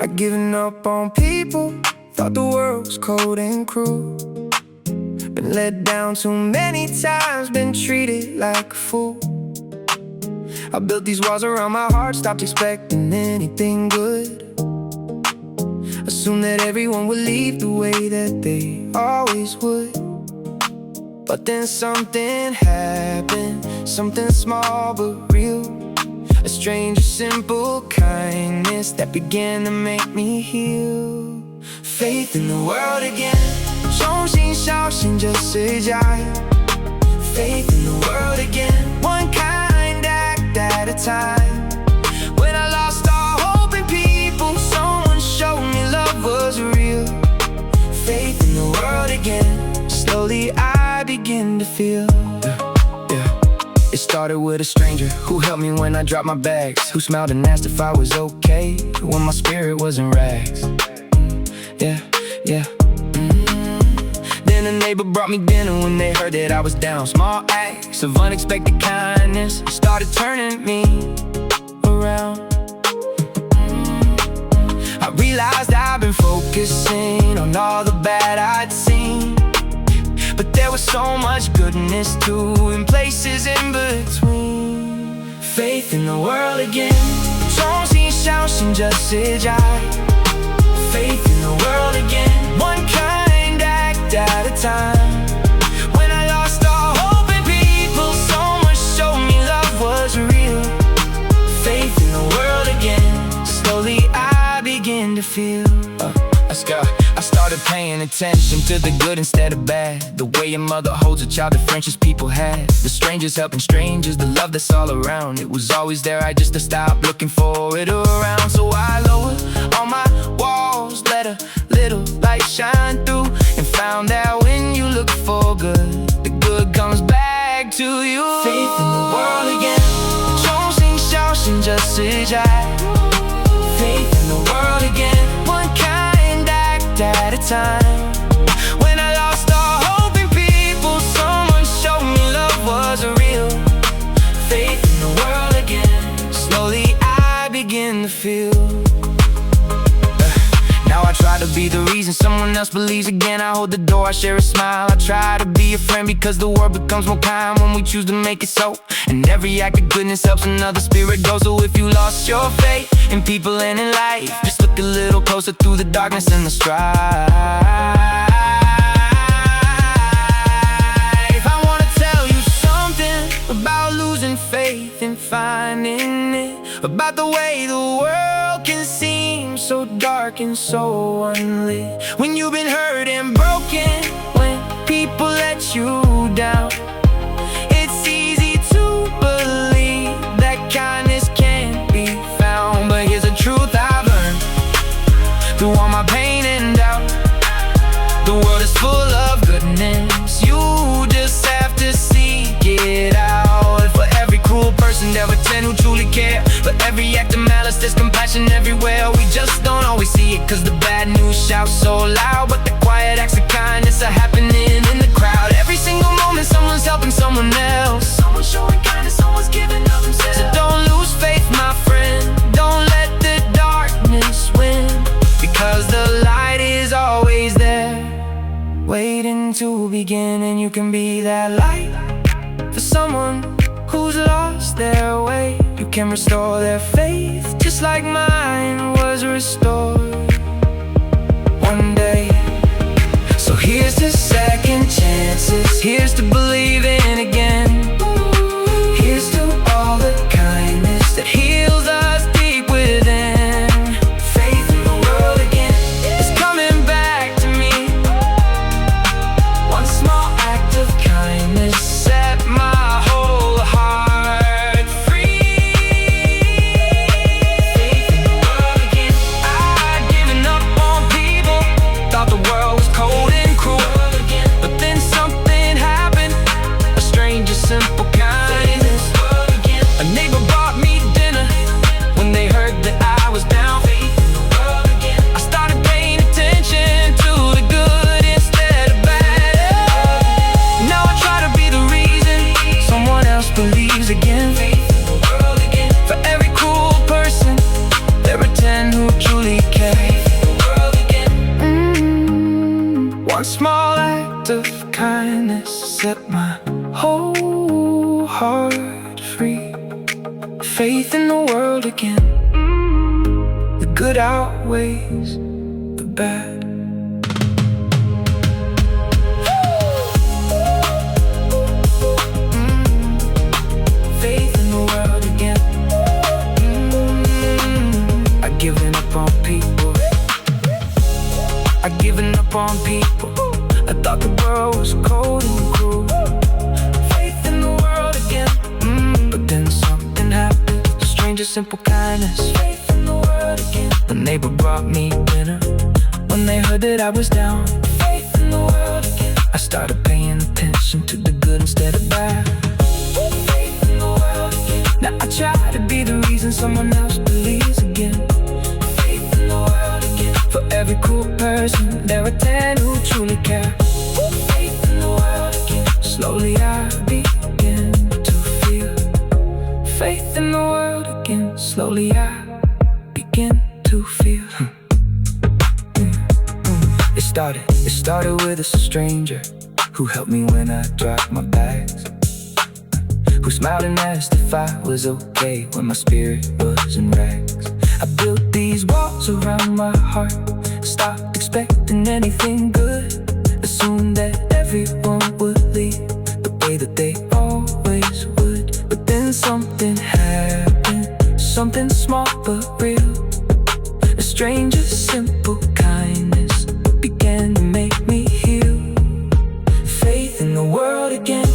I'd given up on people, thought the world was cold and cruel. Been let down too many times, been treated like a fool. I built these walls around my heart, stopped expecting anything good. Assumed that everyone would leave the way that they always would. But then something happened, something small but real. A strange, simple kindness that began to make me heal. Faith in the world again, 重新相信这世界。Faith in the world again, one kind act at a time. When I lost all hope in people, someone showed me love was real. Faith in the world again, slowly I begin to feel. It started with a stranger who helped me when I dropped my bags, who smiled and asked if I was okay when my spirit was in rags. Then a neighbor brought me dinner when they heard that I was down. Small acts of unexpected kindness started turning me around. I realized I've been focusing on all the bad I'd seen, but there was so much goodness too in places in between. Faith in the world again, 重新相信这世界。Faith in the world again, one kind act at a time. When I lost all hope in people, someone showed me love was real. Faith in the world again, slowly I begin to feel. Let's go. I started paying attention to the good instead of bad. The way a mother holds a child, the friendships people had, the strangers helping strangers, the love that's all around. It was always there, I just stopped looking for it around. So I lowered all my walls, let a little light shine through, and found that when you look for good, the good comes back to you. Faith in the world again, 重新相信这世界。Faith in the world again, one kind act at a time. When I lost all hope in people, someone showed me love was real. Faith in the world again, slowly I begin to feel. Now I try to be the reason someone else believes again. I hold the door, I share a smile. I try to be a friend because the world becomes more kind when we choose to make it so. And every act of goodness helps another spirit go. So if you lost your faith in people and in life, just look a little closer through the darkness and the strife. I wanna tell you something about losing faith and finding it, about the way the world can seem so dark and so unlit. When you've been hurt and broken, when people let you down, it's easy to believe that kindness can't be found. But here's the truth I've learned through all my pain and doubt: the world is full of goodness, you just have to seek it out. For every cruel person there were 10 who truly care. For every act of malice there's compassion everywhere. We just don't always see it cause the bad news shouts so loud, but the quiet acts of kindness are happening in the crowd. Every single moment someone's helping someone else, someone's showing kindness, someone's giving of themselves. So don't lose faith, my friend, don't let the darkness win, because the light is always there, waiting to begin. And you can be that light for someone who's lost their way. You can restore their faith just like mine was restored one day. So here's to second chances, here's to believing again. Here's to all the kindness that heals us deep within. Faith in the world again is coming back to me. One small act of kindness set my whole heart free. Faith in the world again, I'd given up on people, thought the world was cold and cruel, of kindness set my whole heart free. Faith in the world again. The good outweighs the bad. Faith in the world again. I've given up on people. I've given up on people. I thought the world was cold and cruel. Faith in the world again. But then something happened. Strange and simple kindness. Faith in the world again. The neighbor brought me dinner when they heard that I was down. Faith in the world again. I started paying attention to the good instead of bad. Faith in the world again. Now I try to be the reason someone else believes again. Faith in the world again. For every cool person, there are 10 who truly care. Faith in the world again. Slowly I begin to feel faith in the world again. Slowly I begin to feel. It started with a stranger who helped me when I dropped my bags, who smiled and asked if I was okay when my spirit was in rags. I built these walls around my heart, stopped expecting anything good, assumed that everyone would leave the way that they always would. But then something happened, something small but real. A stranger's simple kindness began to make me heal. Faith in the world again.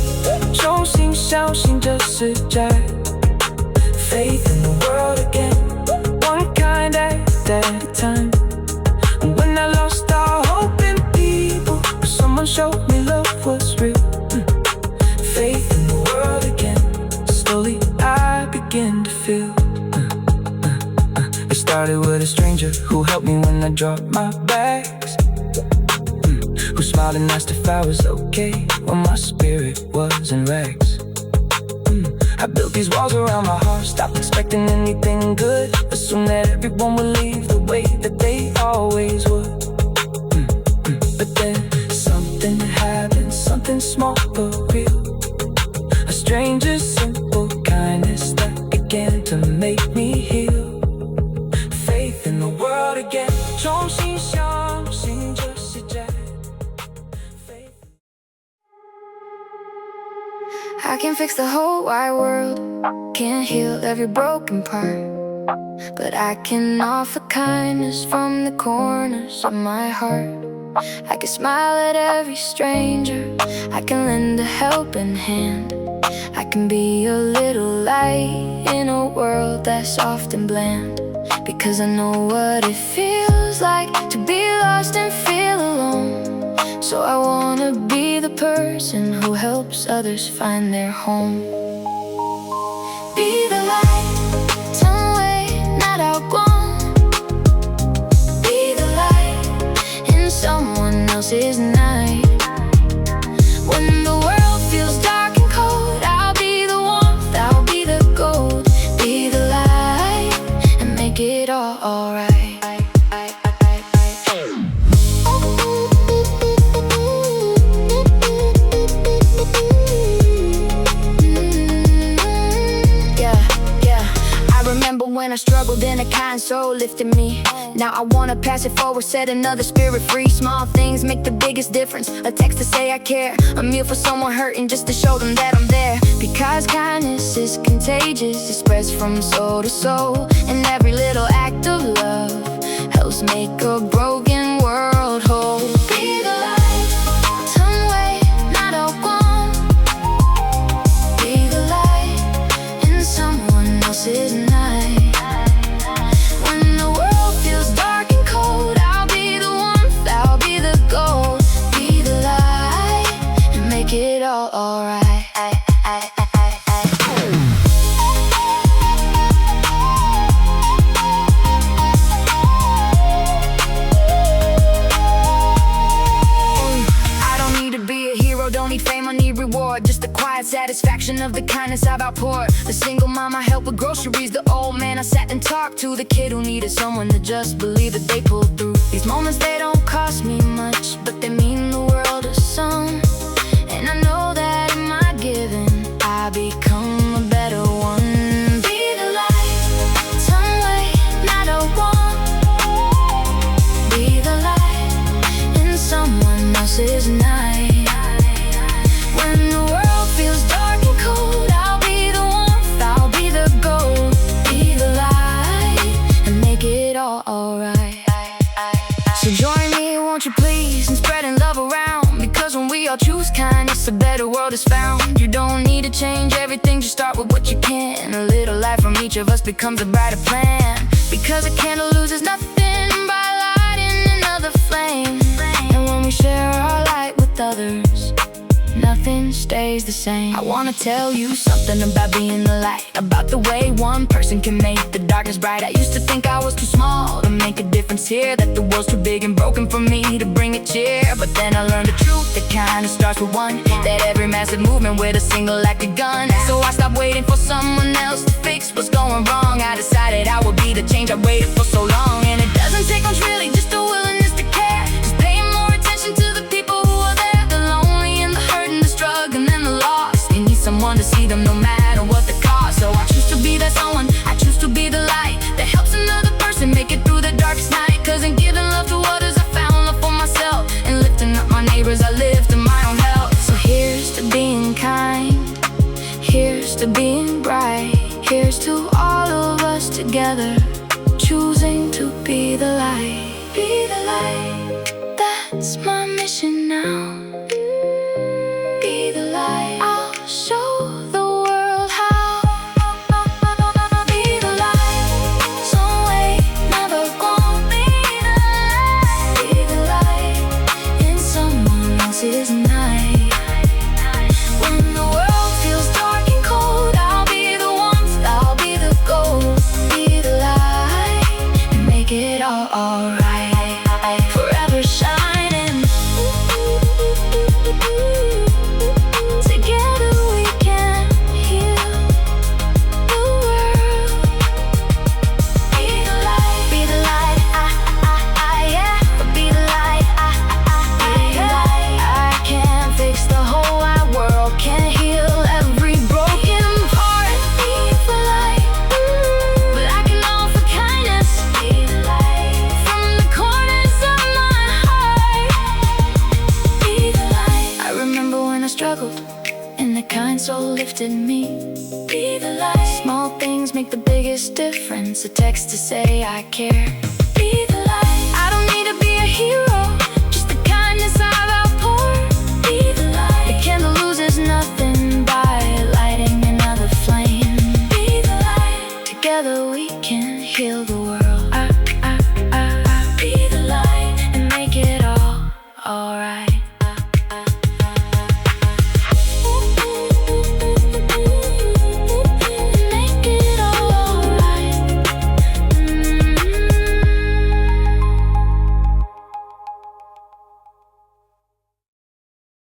重新相信这世界。Faith in the world again. One kind act at a time. And when I lost all hope in people, someone showed me love was real. Faith in the world again. Slowly I began to feel. It started with a stranger who helped me when I dropped my bags, who smiled and asked if I was okay when my spirit was in rags. I built these walls around my heart, stopped expecting anything good, assumed that everyone would leave the way that they always would. But then something happened, something small but real. A stranger's simple kindness that began to make me heal. Faith in the world again. 重新相信这世界。I can fix the whole wide world, can't heal every broken part, but I can offer kindness from the corners of my heart. I can smile at every stranger, I can lend a helping hand. I can be a little light in a world that's often bland, because I know what it feels like to be lost and feel alone. So I wanna be the person who helps others find their home. Be the light, 成为那道光。Be the light in someone else's night. When the world feels dark and cold, I'll be the warmth, I'll be the gold. Be the light and make it all alright. When I struggled and a kind soul lifted me. Now I wanna pass it forward, set another spirit free. Small things make the biggest difference. A text to say I care, a meal for someone hurting just to show them that I'm there. Because kindness is contagious, it spreads from soul to soul. And every little act of love helps make a broken world whole. Be the light, 成为那道光。Be the light in someone else's night. Satisfaction of the kindness I've outpoured. The single mom I helped with groceries, the old man I sat and talked to, the kid who needed someone to just believe that they pulled through. These moments, they don't cost me much, but they mean the world to some, and I know that in my giving I become a better one. Be the light, 成为那道光 Be the light in someone else's night. When the world feels dark and cold, I'll be the warmth, I'll be the gold. Be the light and make it all alright. So join me, won't you please, in spreading love around. Because when we all choose kindness, a better world is found. You don't need to change everything, just start with what you can. A little light from each of us becomes a brighter plan. Because a candle loses nothing by lighting another flame. And when we share our light with others, nothing stays the same. I wanna tell you something about being the light, about the way one person can make the darkness bright. I used to think I was too small to make a difference here, that the world's too big and broken for me to bring it cheer. But then I learned the truth, that kinda starts with one, that every massive movement with a single act of gun. So I stopped waiting for someone else to fix what's going wrong. I decided I would be the change I waited for so long. And it doesn't take much really, just a willingness to care, just paying more attention to the people who are there, the lonely and the hurt and the struggling and the lost. They need someone to see them no matter what the cost. So I choose to be that someone, I choose to be the light that helps another person make it through the darkest night. Cause in giving love to others I found love for myself, and lifting up my neighbors I live to my own health. So here's to being kind, here's to being bright, here's to all of us together, choosing to be the light. Be the light, that's my mission now. Be the light, I'll show the world how. Be the light, 成为那道光 Be the light, be the light in someone else's night. When the world feels dark and cold, I'll be the warmth, I'll be the gold. Be the light and make it all alright. Forever shining. Together we can heal the world. Be the light, be the light, yeah. Be the light, be the light. I can't fix the whole wide world, can't heal every broken part. Be the light, but I can offer kindness. Be the light from the corners of my heart. Be the light. I remember when I struggled, and the kind soul lifted me. Be the light. Small things make the biggest difference. A text to say I care. Be the light. I don't need to be a hero, just the kindness I've outpoured. Be the light. The candle loses nothing by lighting another flame. Be the light. Together we can heal the